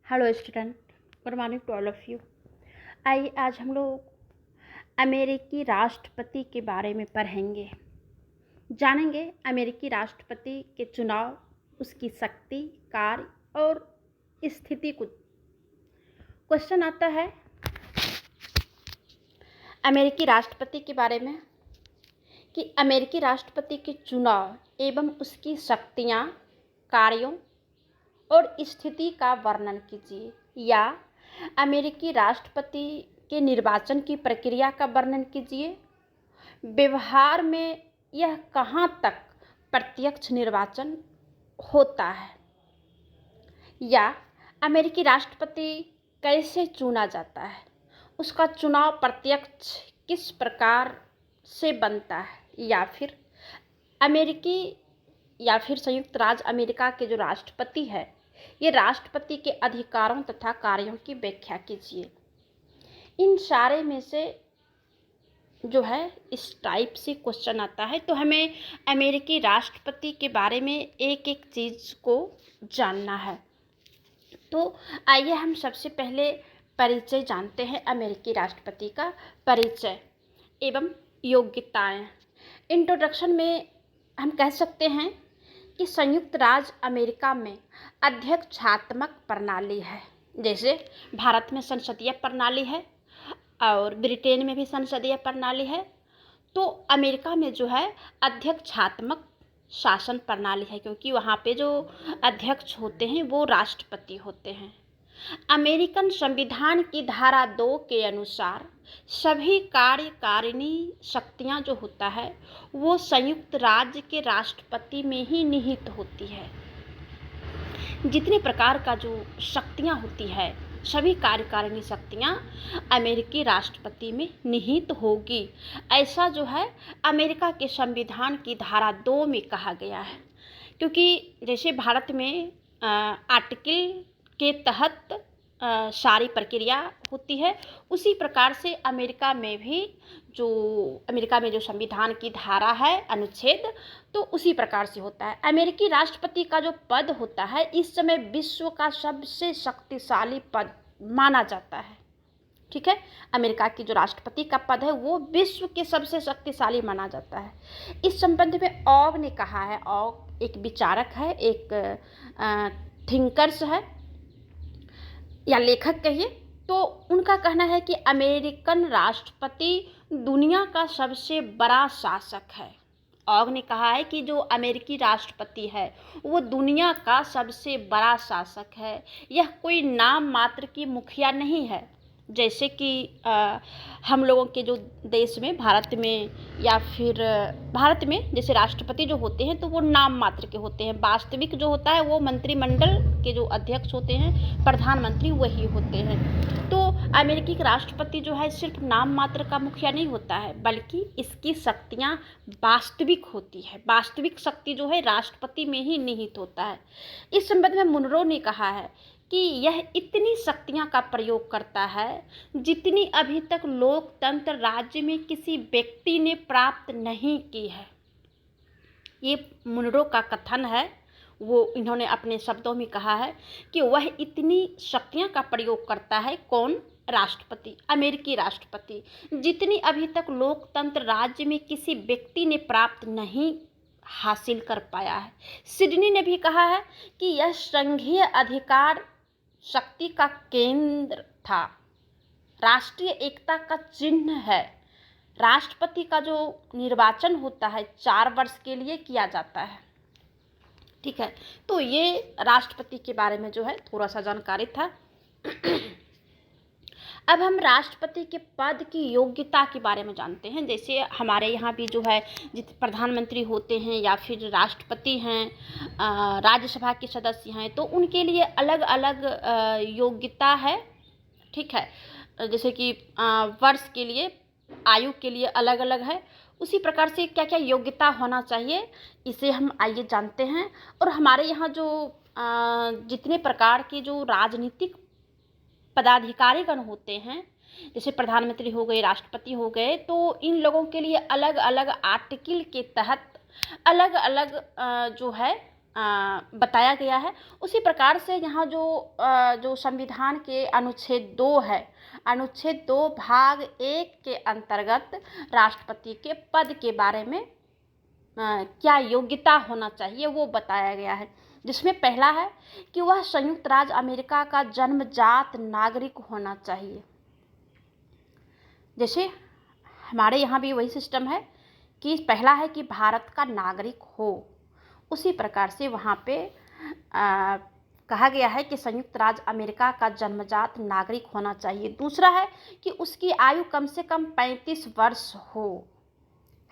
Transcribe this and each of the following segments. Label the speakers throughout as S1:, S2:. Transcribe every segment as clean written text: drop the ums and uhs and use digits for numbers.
S1: Hello student, good morning to all of you. आइए आज हम लोग अमेरिकी राष्ट्रपति के बारे में पढ़ेंगे, जानेंगे अमेरिकी राष्ट्रपति के चुनाव, उसकी शक्ति, कार्य और स्थिति। कुछ क्वेश्चन आता है अमेरिकी राष्ट्रपति के बारे में कि अमेरिकी राष्ट्रपति के चुनाव एवं उसकी शक्तियाँ, कार्यों और स्थिति का वर्णन कीजिए, या अमेरिकी राष्ट्रपति के निर्वाचन की प्रक्रिया का वर्णन कीजिए। व्यवहार में यह कहाँ तक प्रत्यक्ष निर्वाचन होता है, या अमेरिकी राष्ट्रपति कैसे चुना जाता है, उसका चुनाव प्रत्यक्ष किस प्रकार से बनता है, या फिर संयुक्त राज्य अमेरिका के जो राष्ट्रपति है, ये राष्ट्रपति के अधिकारों तथा कार्यों की व्याख्या कीजिए। इन सारे में से जो है इस टाइप से क्वेश्चन आता है, तो हमें अमेरिकी राष्ट्रपति के बारे में एक एक चीज़ को जानना है। तो आइए हम सबसे पहले परिचय जानते हैं अमेरिकी राष्ट्रपति का परिचय एवं योग्यताएं। इंट्रोडक्शन में हम कह सकते हैं कि संयुक्त राज्य अमेरिका में अध्यक्षात्मक प्रणाली है। जैसे भारत में संसदीय प्रणाली है और ब्रिटेन में भी संसदीय प्रणाली है, तो अमेरिका में जो है अध्यक्षात्मक शासन प्रणाली है, क्योंकि वहाँ पे जो अध्यक्ष होते हैं वो राष्ट्रपति होते हैं। अमेरिकन संविधान की धारा 2 के अनुसार सभी कार्यकारिणी शक्तियाँ जो होता है वो संयुक्त राज्य के राष्ट्रपति में ही निहित होती है। जितने प्रकार का जो शक्तियाँ होती है, सभी कार्यकारिणी शक्तियाँ अमेरिकी राष्ट्रपति में निहित होगी, ऐसा जो है अमेरिका के संविधान की धारा 2 में कहा गया है। क्योंकि जैसे भारत में आर्टिकल के तहत सारी प्रक्रिया होती है, उसी प्रकार से अमेरिका में जो संविधान की धारा है, अनुच्छेद, तो उसी प्रकार से होता है। अमेरिकी राष्ट्रपति का जो पद होता है इस समय विश्व का सबसे शक्तिशाली पद माना जाता है। ठीक है, अमेरिका की जो राष्ट्रपति का पद है वो विश्व के सबसे शक्तिशाली माना जाता है। इस संबंध में ऑग ने कहा है, ऑग एक विचारक है, एक थिंकर्स है या लेखक कहिए, तो उनका कहना है कि अमेरिकन राष्ट्रपति दुनिया का सबसे बड़ा शासक है। ऑग ने कहा है कि जो अमेरिकी राष्ट्रपति है वो दुनिया का सबसे बड़ा शासक है, यह कोई नाम मात्र की मुखिया नहीं है। जैसे कि हम लोगों के जो देश में, भारत में जैसे राष्ट्रपति जो होते हैं तो वो नाम मात्र के होते हैं। वास्तविक जो होता है वो मंत्रिमंडल के जो अध्यक्ष होते हैं, प्रधानमंत्री, वही होते हैं। तो अमेरिकी का राष्ट्रपति जो है सिर्फ नाम मात्र का मुखिया नहीं होता है, बल्कि इसकी शक्तियाँ वास्तविक होती है। वास्तविक शक्ति जो है राष्ट्रपति में ही निहित होता है। इस संबंध में मुनरो ने कहा है कि यह इतनी शक्तियां का प्रयोग करता है जितनी अभी तक लोकतंत्र राज्य में किसी व्यक्ति ने प्राप्त नहीं की है। ये मुनरो का कथन है, वो इन्होंने अपने शब्दों में कहा है कि वह इतनी शक्तियां का प्रयोग करता है, कौन? राष्ट्रपति, अमेरिकी राष्ट्रपति, जितनी अभी तक लोकतंत्र राज्य में किसी व्यक्ति ने प्राप्त नहीं हासिल कर पाया है। सिडनी ने भी कहा है कि यह संघीय अधिकार शक्ति का केंद्र था, राष्ट्रीय एकता का चिन्ह है। राष्ट्रपति का जो निर्वाचन होता है 4 वर्ष के लिए किया जाता है। ठीक है, तो ये राष्ट्रपति के बारे में जो है थोड़ा सा जानकारी था। अब हम राष्ट्रपति के पद की योग्यता के बारे में जानते हैं। जैसे हमारे यहाँ भी जो है प्रधानमंत्री होते हैं या फिर राष्ट्रपति हैं, राज्यसभा के सदस्य हैं, तो उनके लिए अलग अलग योग्यता है। ठीक है, जैसे कि वर्ष के लिए, आयु के लिए अलग अलग है। उसी प्रकार से क्या क्या योग्यता होना चाहिए इसे हम आइए जानते हैं। और हमारे यहाँ जो जितने प्रकार के जो राजनीतिक पदाधिकारीगण होते हैं, जैसे प्रधानमंत्री हो गए, राष्ट्रपति हो गए, तो इन लोगों के लिए अलग अलग आर्टिकल के तहत अलग अलग जो है बताया गया है। उसी प्रकार से यहाँ जो संविधान के अनुच्छेद 2 है, अनुच्छेद 2 भाग 1 के अंतर्गत राष्ट्रपति के पद के बारे में क्या योग्यता होना चाहिए वो बताया गया है, जिसमें पहला है कि वह संयुक्त राज्य अमेरिका का जन्मजात नागरिक होना चाहिए। जैसे हमारे यहाँ भी वही सिस्टम है कि पहला है कि भारत का नागरिक हो, उसी प्रकार से वहाँ पे कहा गया है कि संयुक्त राज्य अमेरिका का जन्मजात नागरिक होना चाहिए। दूसरा है कि उसकी आयु कम से कम 35 वर्ष हो,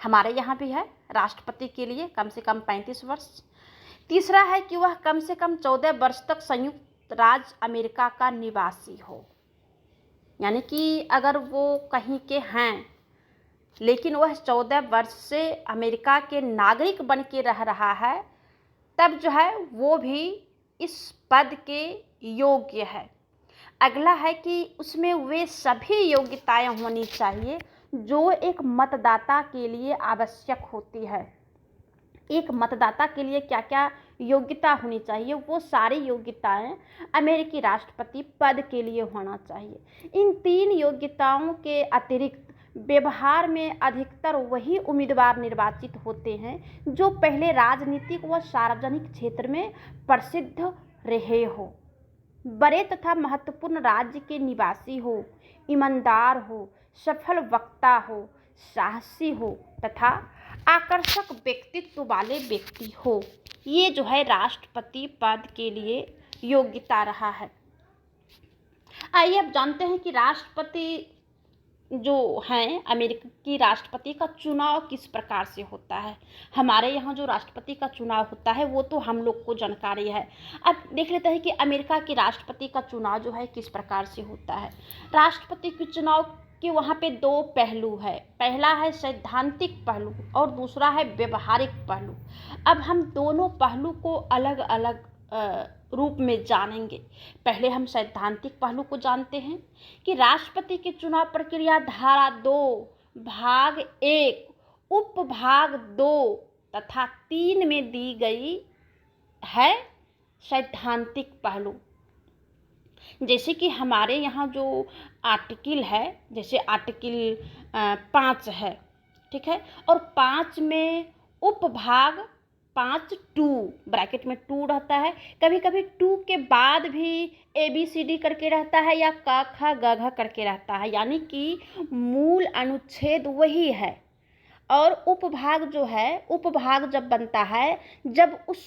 S1: हमारे यहाँ भी है राष्ट्रपति के लिए कम से कम 35 वर्ष। तीसरा है कि वह कम से कम 14 वर्ष तक संयुक्त राज्य अमेरिका का निवासी हो, यानी कि अगर वो कहीं के हैं लेकिन वह 14 वर्ष से अमेरिका के नागरिक बन के रह रहा है, तब जो है वो भी इस पद के योग्य है। अगला है कि उसमें वे सभी योग्यताएं होनी चाहिए जो एक मतदाता के लिए आवश्यक होती है। एक मतदाता के लिए क्या क्या योग्यता होनी चाहिए, वो सारी योग्यताएं अमेरिकी राष्ट्रपति पद के लिए होना चाहिए। इन 3 योग्यताओं के अतिरिक्त व्यवहार में अधिकतर वही उम्मीदवार निर्वाचित होते हैं जो पहले राजनीतिक व सार्वजनिक क्षेत्र में प्रसिद्ध रहे हो, बड़े तथा महत्वपूर्ण राज्य के निवासी हो, ईमानदार हो, सफल वक्ता हो, साहसी हो तथा आकर्षक व्यक्तित्व वाले व्यक्ति हो। ये जो है राष्ट्रपति पद के लिए योग्यता रहा है। आइए अब जानते हैं कि राष्ट्रपति जो हैं अमेरिकी राष्ट्रपति का चुनाव किस प्रकार से होता है। हमारे यहाँ जो राष्ट्रपति का चुनाव होता है वो तो हम लोग को जानकारी है। अब देख लेते हैं कि अमेरिका के राष्ट्रपति का चुनाव जो है किस प्रकार से होता है। राष्ट्रपति के चुनाव के वहाँ पे 2 पहलू है, पहला है सैद्धांतिक पहलू और दूसरा है व्यवहारिक पहलू। अब हम दोनों पहलू को अलग अलग रूप में जानेंगे। पहले हम सैद्धांतिक पहलू को जानते हैं कि राष्ट्रपति के चुनाव प्रक्रिया धारा 2 भाग 1 उपभाग 2 तथा 3 में दी गई है सैद्धांतिक पहलू। जैसे कि हमारे यहाँ जो आर्टिकल है, जैसे आर्टिकल 5 है, ठीक है, और 5 में उपभाग 5 2 ब्रैकेट में 2 रहता है, कभी कभी 2 के बाद भी ABCD करके रहता है या क ख ग घ करके रहता है, यानी कि मूल अनुच्छेद वही है। और उपभाग जो है, उपभाग जब बनता है जब उस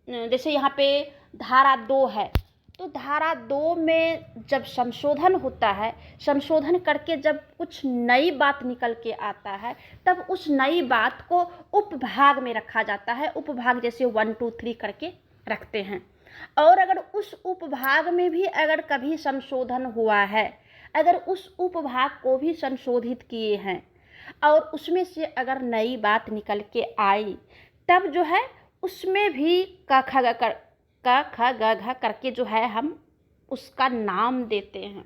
S1: जैसे यहाँ पे धारा 2 है तो धारा 2 में जब संशोधन होता है, संशोधन करके जब कुछ नई बात निकल के आता है तब उस नई बात को उपभाग में रखा जाता है। उपभाग जैसे 1 2 3 करके रखते हैं। और अगर उस उपभाग में भी अगर कभी संशोधन हुआ है, अगर उस उपभाग को भी संशोधित किए हैं और उसमें से अगर नई बात निकल के आई, तब जो है उसमें भी क ख ग घ करके जो है हम उसका नाम देते हैं।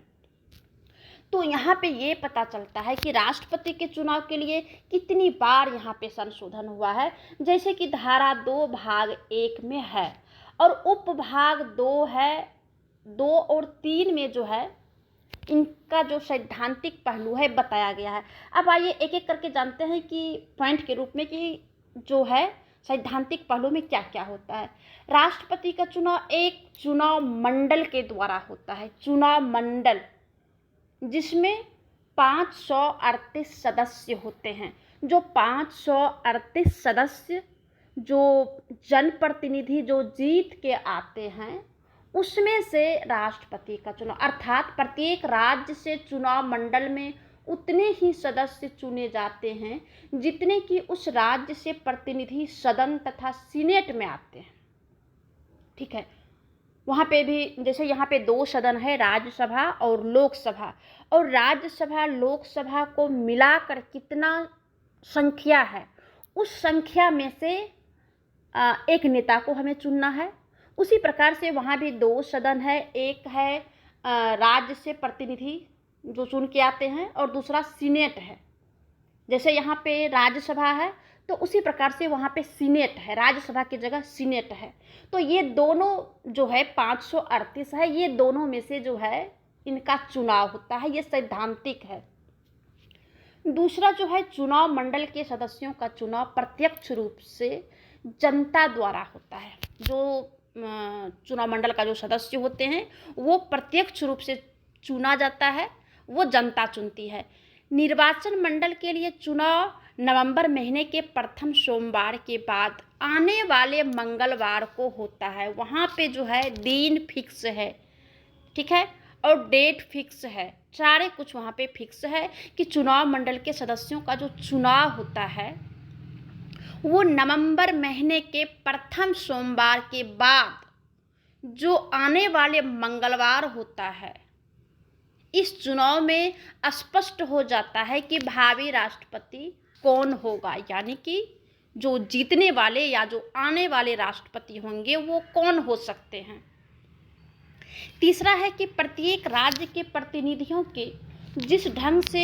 S1: तो यहाँ पे ये पता चलता है कि राष्ट्रपति के चुनाव के लिए कितनी बार यहाँ पे संशोधन हुआ है। जैसे कि धारा 2 भाग 1 में है और उपभाग 2 है, 2 और 3 में जो है इनका जो सैद्धांतिक पहलू है बताया गया है। अब आइए एक एक करके जानते हैं कि पॉइंट के रूप में कि जो है सैद्धांतिक पहलू में क्या क्या होता है। राष्ट्रपति का चुनाव एक चुनाव मंडल के द्वारा होता है, चुनाव मंडल, जिसमें 538 सदस्य होते हैं। जो 538 सदस्य जो जनप्रतिनिधि जो जीत के आते हैं उसमें से राष्ट्रपति का चुनाव, अर्थात प्रत्येक राज्य से चुनाव मंडल में उतने ही सदस्य चुने जाते हैं जितने कि उस राज्य से प्रतिनिधि सदन तथा सीनेट में आते हैं। ठीक है, वहाँ पे भी जैसे यहाँ पे 2 सदन है, राज्यसभा और लोकसभा, और राज्यसभा लोकसभा को मिलाकर कितना संख्या है, उस संख्या में से एक नेता को हमें चुनना है। उसी प्रकार से वहाँ भी 2 सदन है, एक है राज्य से प्रतिनिधि जो चुन के आते हैं और दूसरा सीनेट है। जैसे यहाँ पे राज्यसभा है तो उसी प्रकार से वहाँ पे सीनेट है, राज्यसभा की जगह सीनेट है। तो ये दोनों जो है 538 है, ये दोनों में से जो है इनका चुनाव होता है, ये सैद्धांतिक है। दूसरा जो है चुनाव मंडल के सदस्यों का चुनाव प्रत्यक्ष रूप से जनता द्वारा होता है। जो चुनाव मंडल का जो सदस्य होते हैं वो प्रत्यक्ष रूप से चुना जाता है, वो जनता चुनती है। निर्वाचन मंडल के लिए चुनाव नवंबर महीने के प्रथम सोमवार के बाद आने वाले मंगलवार को होता है। वहाँ पे जो है दिन फिक्स है, ठीक है, और डेट फिक्स है, सारे कुछ वहाँ पे फिक्स है कि चुनाव मंडल के सदस्यों का जो चुनाव होता है वो नवंबर महीने के प्रथम सोमवार के बाद जो आने वाले मंगलवार होता है। इस चुनाव में स्पष्ट हो जाता है कि भावी राष्ट्रपति कौन होगा, यानी कि जो जीतने वाले या जो आने वाले राष्ट्रपति होंगे वो कौन हो सकते हैं। तीसरा है कि प्रत्येक राज्य के प्रतिनिधियों के जिस ढंग से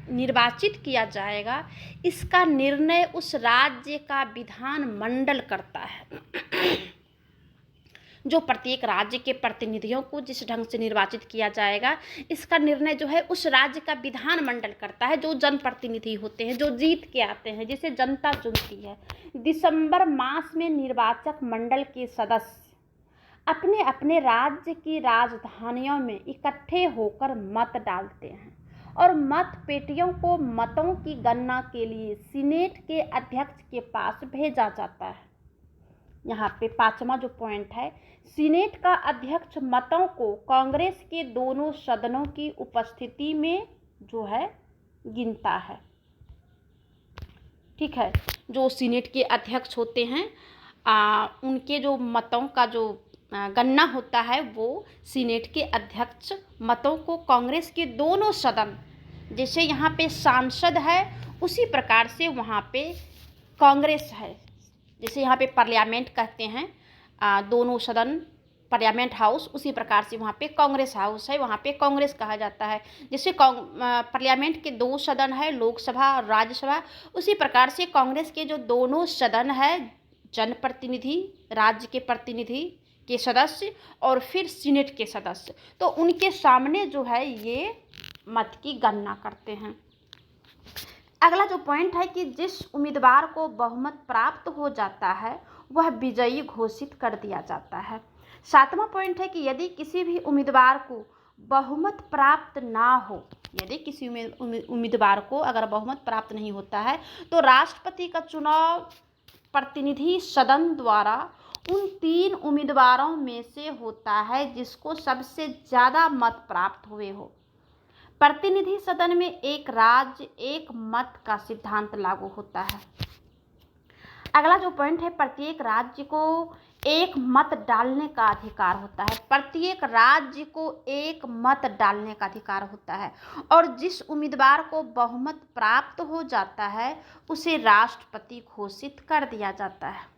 S1: निर्वाचित किया जाएगा इसका निर्णय उस राज्य का विधान मंडल करता है। जो प्रत्येक राज्य के प्रतिनिधियों को जिस ढंग से निर्वाचित किया जाएगा इसका निर्णय जो है उस राज्य का विधान मंडल करता है, जो जनप्रतिनिधि होते हैं, जो जीत के आते हैं, जिसे जनता चुनती है। दिसंबर मास में निर्वाचक मंडल के सदस्य अपने अपने राज्य की राजधानियों में इकट्ठे होकर मत डालते हैं और मत पेटियों को मतों की गणना के लिए सीनेट के अध्यक्ष के पास भेजा जाता है। यहाँ पे पांचवा जो पॉइंट है, सीनेट का अध्यक्ष मतों को कांग्रेस के दोनों सदनों की उपस्थिति में जो है गिनता है, ठीक है। जो सीनेट के अध्यक्ष होते हैं उनके जो मतों का जो गणना होता है वो सीनेट के अध्यक्ष मतों को कांग्रेस के दोनों सदन, जैसे यहाँ पे सांसद है उसी प्रकार से वहाँ पे कांग्रेस है, जैसे यहाँ पे पार्लियामेंट कहते हैं दोनों सदन पार्लियामेंट हाउस, उसी प्रकार से वहाँ पे कांग्रेस हाउस है, वहाँ पे कांग्रेस कहा जाता है। जैसे पार्लियामेंट के दो सदन है, लोकसभा और राज्यसभा, उसी प्रकार से कांग्रेस के जो दोनों सदन है, जनप्रतिनिधि, राज्य के प्रतिनिधि के सदस्य और फिर सीनेट के सदस्य, तो उनके सामने जो है ये मत की गणना करते हैं। अगला जो पॉइंट है कि जिस उम्मीदवार को बहुमत प्राप्त हो जाता है वह विजयी घोषित कर दिया जाता है। सातवां पॉइंट है कि यदि किसी भी उम्मीदवार को बहुमत प्राप्त ना हो, यदि किसी उम्मीदवार को अगर बहुमत प्राप्त नहीं होता है तो राष्ट्रपति का चुनाव प्रतिनिधि सदन द्वारा उन 3 उम्मीदवारों में से होता है जिसको सबसे ज़्यादा मत प्राप्त हुए हो। प्रतिनिधि सदन में एक राज्य एक मत का सिद्धांत लागू होता है। अगला जो पॉइंट है, प्रत्येक राज्य को एक मत डालने का अधिकार होता है। प्रत्येक राज्य को एक मत डालने का अधिकार होता है और जिस उम्मीदवार को बहुमत प्राप्त हो जाता है उसे राष्ट्रपति घोषित कर दिया जाता है।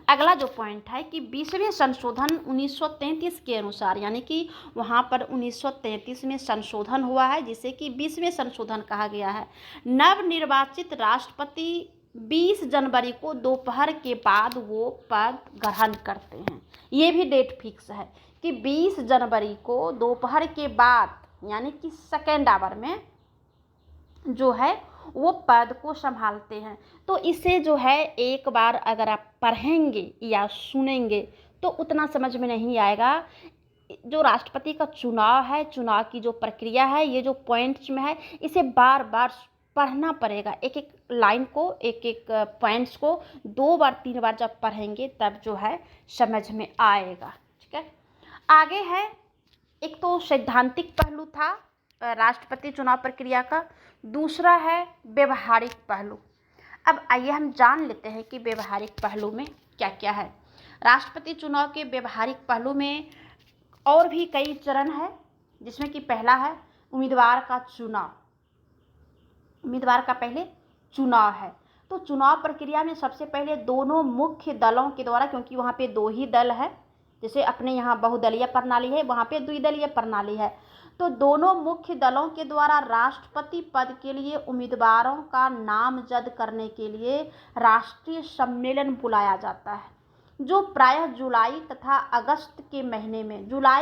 S1: अगला जो पॉइंट है कि 20वें संशोधन 1933 के अनुसार, यानी कि वहाँ पर 1933 में संशोधन हुआ है जिसे कि 20वें संशोधन कहा गया है। नवनिर्वाचित राष्ट्रपति 20 जनवरी को दोपहर के बाद वो पद ग्रहण करते हैं। ये भी डेट फिक्स है कि 20 जनवरी को दोपहर के बाद, यानी कि सेकेंड आवर में जो है वो पद को संभालते हैं। तो इसे जो है एक बार अगर आप पढ़ेंगे या सुनेंगे तो उतना समझ में नहीं आएगा। जो राष्ट्रपति का चुनाव है, चुनाव की जो प्रक्रिया है, ये जो पॉइंट्स में है, इसे बार बार पढ़ना पड़ेगा। एक एक लाइन को, एक एक पॉइंट्स को 2 बार 3 बार जब पढ़ेंगे तब जो है समझ में आएगा, ठीक है। आगे है, एक तो सैद्धांतिक पहलू था राष्ट्रपति चुनाव प्रक्रिया का, दूसरा है व्यवहारिक पहलू। अब आइए हम जान लेते हैं कि व्यवहारिक पहलू में क्या क्या है। राष्ट्रपति चुनाव के व्यवहारिक पहलू में और भी कई चरण है, जिसमें कि पहला है उम्मीदवार का चुनाव। उम्मीदवार का पहले चुनाव है, तो चुनाव प्रक्रिया में सबसे पहले दोनों मुख्य दलों के द्वारा, क्योंकि वहाँ पे 2 ही दल है, जैसे अपने यहाँ बहुदलीय प्रणाली है, वहाँ पे द्विदलीय प्रणाली है। तो दोनों मुख्य दलों के द्वारा राष्ट्रपति पद के लिए उम्मीदवारों का नामजद करने के लिए राष्ट्रीय सम्मेलन बुलाया जाता है, जो प्रायः जुलाई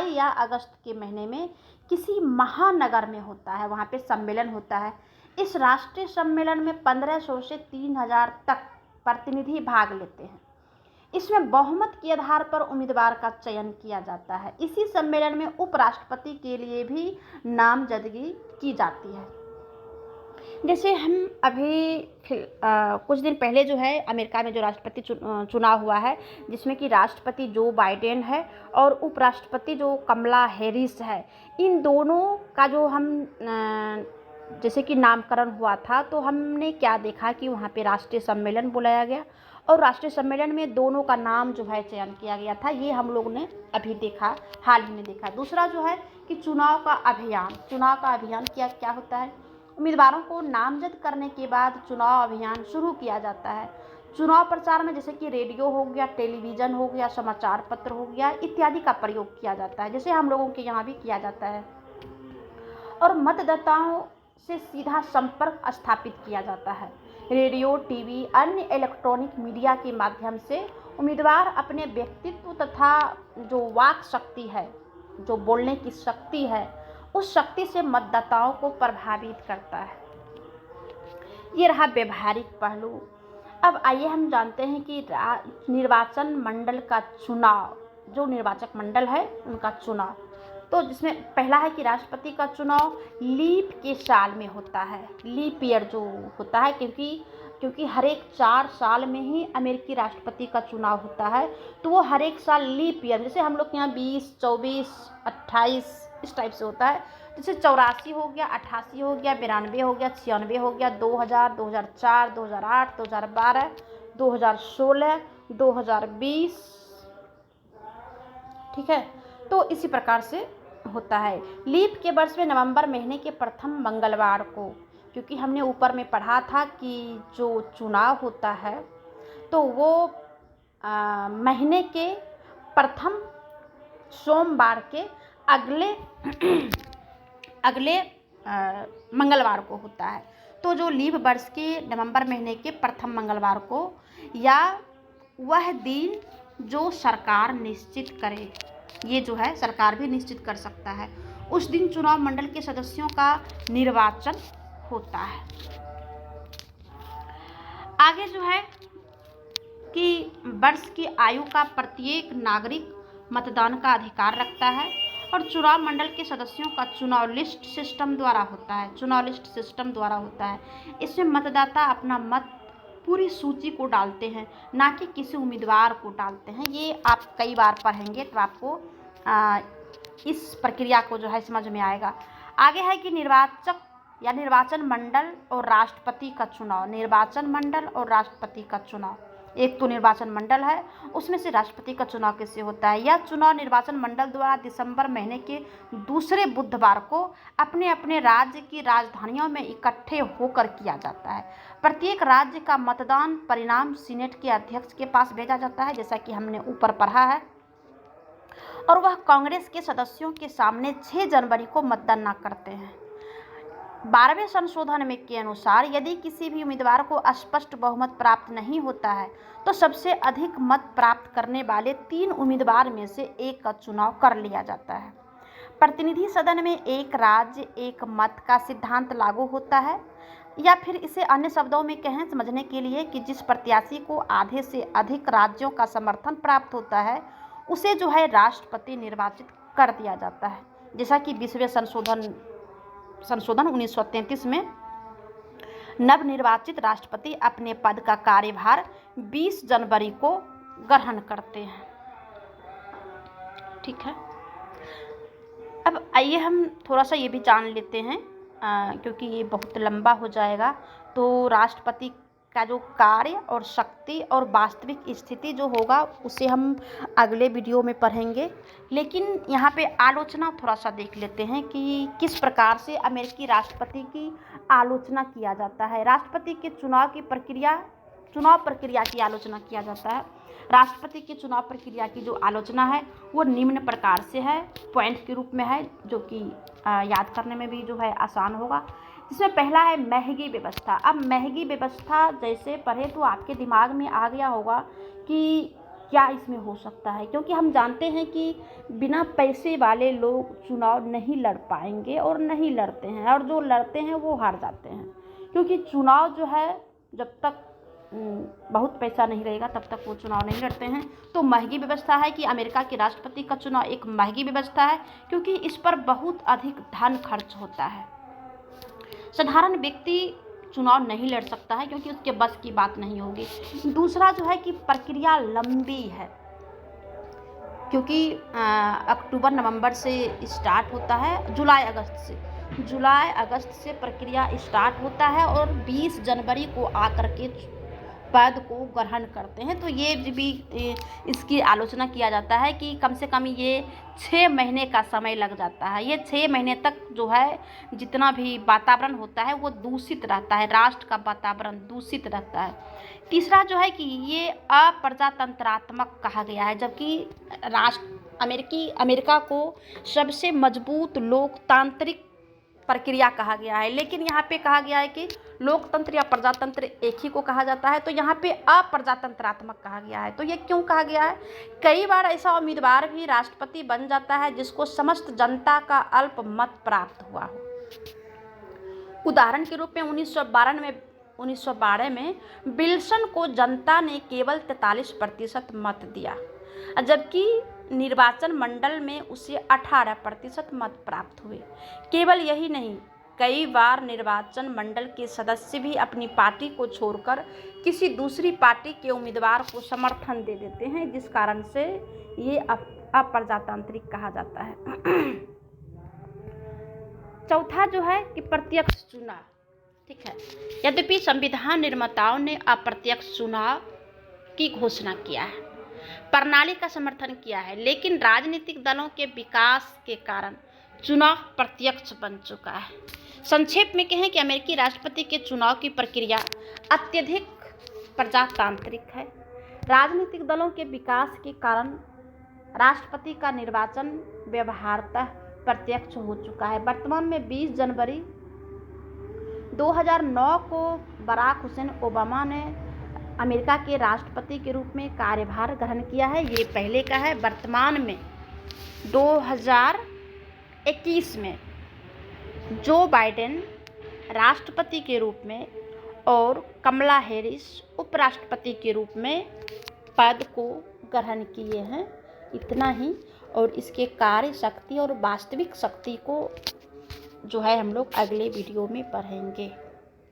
S1: या अगस्त के महीने में किसी महानगर में होता है, वहाँ पे सम्मेलन होता है। इस राष्ट्रीय सम्मेलन में 1500 से 3000 तक प्रतिनिधि भाग लेते हैं। इसमें बहुमत के आधार पर उम्मीदवार का चयन किया जाता है। इसी सम्मेलन में उपराष्ट्रपति के लिए भी नामजदगी की जाती है। जैसे हम अभी कुछ दिन पहले जो है अमेरिका में जो राष्ट्रपति चुनाव हुआ है, जिसमें कि राष्ट्रपति जो बाइडेन है और उपराष्ट्रपति जो कमला हैरिस है, इन दोनों का जो हम जैसे कि नामकरण हुआ था, तो हमने क्या देखा कि वहाँ पे राष्ट्रीय सम्मेलन बुलाया गया और राष्ट्रीय सम्मेलन में दोनों का नाम जो है चयन किया गया था। ये हम लोग ने अभी देखा, हाल ही में देखा। दूसरा जो है कि चुनाव का अभियान क्या होता है। उम्मीदवारों को नामजद करने के बाद चुनाव अभियान शुरू किया जाता है। चुनाव प्रचार में जैसे कि रेडियो हो गया, टेलीविज़न हो गया, समाचार पत्र हो गया इत्यादि का प्रयोग किया जाता है, जैसे हम लोगों के यहाँ भी किया जाता है। और मतदाताओं से सीधा संपर्क स्थापित किया जाता है। रेडियो, टीवी, अन्य इलेक्ट्रॉनिक मीडिया के माध्यम से उम्मीदवार अपने व्यक्तित्व तथा जो वाक शक्ति है, जो बोलने की शक्ति है, उस शक्ति से मतदाताओं को प्रभावित करता है। ये रहा व्यवहारिक पहलू। अब आइए हम जानते हैं कि निर्वाचन मंडल का चुनाव, जो निर्वाचक मंडल है उनका चुनाव, तो जिसमें पहला है कि राष्ट्रपति का चुनाव लीप के साल में होता है। लीप ईयर जो होता है, क्योंकि हर एक 4 साल में ही अमेरिकी राष्ट्रपति का चुनाव होता है, तो वो हर एक साल लीप ईयर, जैसे हम लोग के यहाँ 20, 24, 28 इस टाइप से होता है। जैसे 84 हो गया, 88 हो गया, 92 हो गया, 96 हो गया, 2000, 2004, 2008, 2012, 2016, 2020, ठीक है। तो इसी प्रकार से होता है। लीप के वर्ष में नवंबर महीने के प्रथम मंगलवार को, क्योंकि हमने ऊपर में पढ़ा था कि जो चुनाव होता है तो वो महीने के प्रथम सोमवार के अगले मंगलवार को होता है। तो जो लीप वर्ष के नवंबर महीने के प्रथम मंगलवार को, या वह दिन जो सरकार निश्चित करे, ये जो है सरकार भी निश्चित कर सकता है, उस दिन चुनाव मंडल के सदस्यों का निर्वाचन होता है। आगे जो है कि वर्ष की आयु का प्रत्येक नागरिक मतदान का अधिकार रखता है और चुनाव मंडल के सदस्यों का चुनाव लिस्ट सिस्टम द्वारा होता है। इसमें मतदाता अपना मत पूरी सूची को डालते हैं, ना कि किसी उम्मीदवार को डालते हैं। ये आप कई बार पढ़ेंगे तो आपको इस प्रक्रिया को जो है समझ में आएगा। आगे है कि निर्वाचन मंडल और राष्ट्रपति का चुनाव। एक तो निर्वाचन मंडल है, उसमें से राष्ट्रपति का चुनाव कैसे होता है। यह चुनाव निर्वाचन मंडल द्वारा दिसंबर महीने के दूसरे बुधवार को अपने अपने राज्य की राजधानियों में इकट्ठे होकर किया जाता है। प्रत्येक राज्य का मतदान परिणाम सीनेट के अध्यक्ष के पास भेजा जाता है, जैसा कि हमने ऊपर पढ़ा है, और वह कांग्रेस के सदस्यों के सामने 6 जनवरी को मतगणना करते हैं। 12वें संशोधन में के अनुसार यदि किसी भी उम्मीदवार को स्पष्ट बहुमत प्राप्त नहीं होता है तो सबसे अधिक मत प्राप्त करने वाले 3 उम्मीदवार में से एक का चुनाव कर लिया जाता है। प्रतिनिधि सदन में एक राज्य एक मत का सिद्धांत लागू होता है, या फिर इसे अन्य शब्दों में कहें समझने के लिए कि जिस प्रत्याशी को आधे से अधिक राज्यों का समर्थन प्राप्त होता है उसे जो है राष्ट्रपति निर्वाचित कर दिया जाता है। जैसा कि 20वें संशोधन 1933 में नवनिर्वाचित राष्ट्रपति अपने पद का कार्यभार 20 जनवरी को ग्रहण करते हैं। ठीक है। अब आइए हम थोड़ा सा ये भी जान लेते हैं, क्योंकि ये बहुत लंबा हो जाएगा। तो राष्ट्रपति का जो कार्य और शक्ति और वास्तविक स्थिति जो होगा उसे हम अगले वीडियो में पढ़ेंगे, लेकिन यहाँ पे आलोचना थोड़ा सा देख लेते हैं कि किस प्रकार से अमेरिकी राष्ट्रपति की आलोचना किया जाता है। राष्ट्रपति के चुनाव प्रक्रिया की आलोचना किया जाता है। राष्ट्रपति के चुनाव प्रक्रिया की जो आलोचना है वो निम्न प्रकार से है, पॉइंट के रूप में है, जो कि याद करने में भी जो है आसान होगा। जिसमें पहला है महंगी व्यवस्था। अब महंगी व्यवस्था जैसे पढ़े तो आपके दिमाग में आ गया होगा कि क्या इसमें हो सकता है, क्योंकि हम जानते हैं कि बिना पैसे वाले लोग चुनाव नहीं लड़ पाएंगे और नहीं लड़ते हैं, और जो लड़ते हैं वो हार जाते हैं, क्योंकि चुनाव जो है जब तक बहुत पैसा नहीं रहेगा तब तक वो चुनाव नहीं लड़ते हैं। तो महंगी व्यवस्था है कि अमेरिका के राष्ट्रपति का चुनाव एक महंगी व्यवस्था है, क्योंकि इस पर बहुत अधिक धन खर्च होता है। साधारण व्यक्ति चुनाव नहीं लड़ सकता है क्योंकि उसके बस की बात नहीं होगी। दूसरा जो है कि प्रक्रिया लंबी है, क्योंकि अक्टूबर नवंबर से स्टार्ट होता है, जुलाई अगस्त से प्रक्रिया स्टार्ट होता है और 20 जनवरी को आकर के पद को ग्रहण करते हैं। तो ये भी इसकी आलोचना किया जाता है कि कम से कम ये 6 महीने का समय लग जाता है। ये 6 महीने तक जो है जितना भी वातावरण होता है वो दूषित रहता है, राष्ट्र का वातावरण दूषित रहता है। तीसरा जो है कि ये अप्रजातंत्रात्मक कहा गया है, जबकि अमेरिका को सबसे मजबूत लोकतांत्रिक प्रक्रिया कहा गया है, लेकिन यहाँ पे कहा गया है कि लोकतंत्र या प्रजातंत्र एक ही को कहा जाता है, तो यहाँ पे अप्रजातंत्रात्मक कहा गया है। तो ये क्यों कहा गया है? कई बार ऐसा उम्मीदवार भी राष्ट्रपति बन जाता है जिसको समस्त जनता का अल्प मत प्राप्त हुआ हो। उदाहरण के रूप में 1912 में विल्सन को जनता ने केवल 43% मत दिया, जबकि निर्वाचन मंडल में उसे 18% मत प्राप्त हुए। केवल यही नहीं, कई बार निर्वाचन मंडल के सदस्य भी अपनी पार्टी को छोड़कर किसी दूसरी पार्टी के उम्मीदवार को समर्थन दे देते हैं, जिस कारण से ये अप्रजातांत्रिक कहा जाता है। चौथा जो है कि प्रत्यक्ष चुनाव, ठीक है। यद्यपि संविधान निर्माताओं ने अप्रत्यक्ष चुनाव की घोषणा किया है, प्रणाली का समर्थन किया है, लेकिन राजनीतिक दलों के विकास के कारण चुनाव प्रत्यक्ष बन चुका है। संक्षेप में कहें कि अमेरिकी राष्ट्रपति के चुनाव की प्रक्रिया अत्यधिक प्रजातांत्रिक है। राजनीतिक दलों के विकास के कारण राष्ट्रपति का निर्वाचन व्यवहारतः प्रत्यक्ष हो चुका है। वर्तमान में 20 जनवरी 2009 को बराक हुसैन ओबामा ने अमेरिका के राष्ट्रपति के रूप में कार्यभार ग्रहण किया है। ये पहले का है। वर्तमान में 2021 में जो बाइडेन राष्ट्रपति के रूप में और कमला हैरिस उपराष्ट्रपति के रूप में पद को ग्रहण किए हैं। इतना ही, और इसके कार्य शक्ति और वास्तविक शक्ति को जो है हम लोग अगले वीडियो में पढ़ेंगे।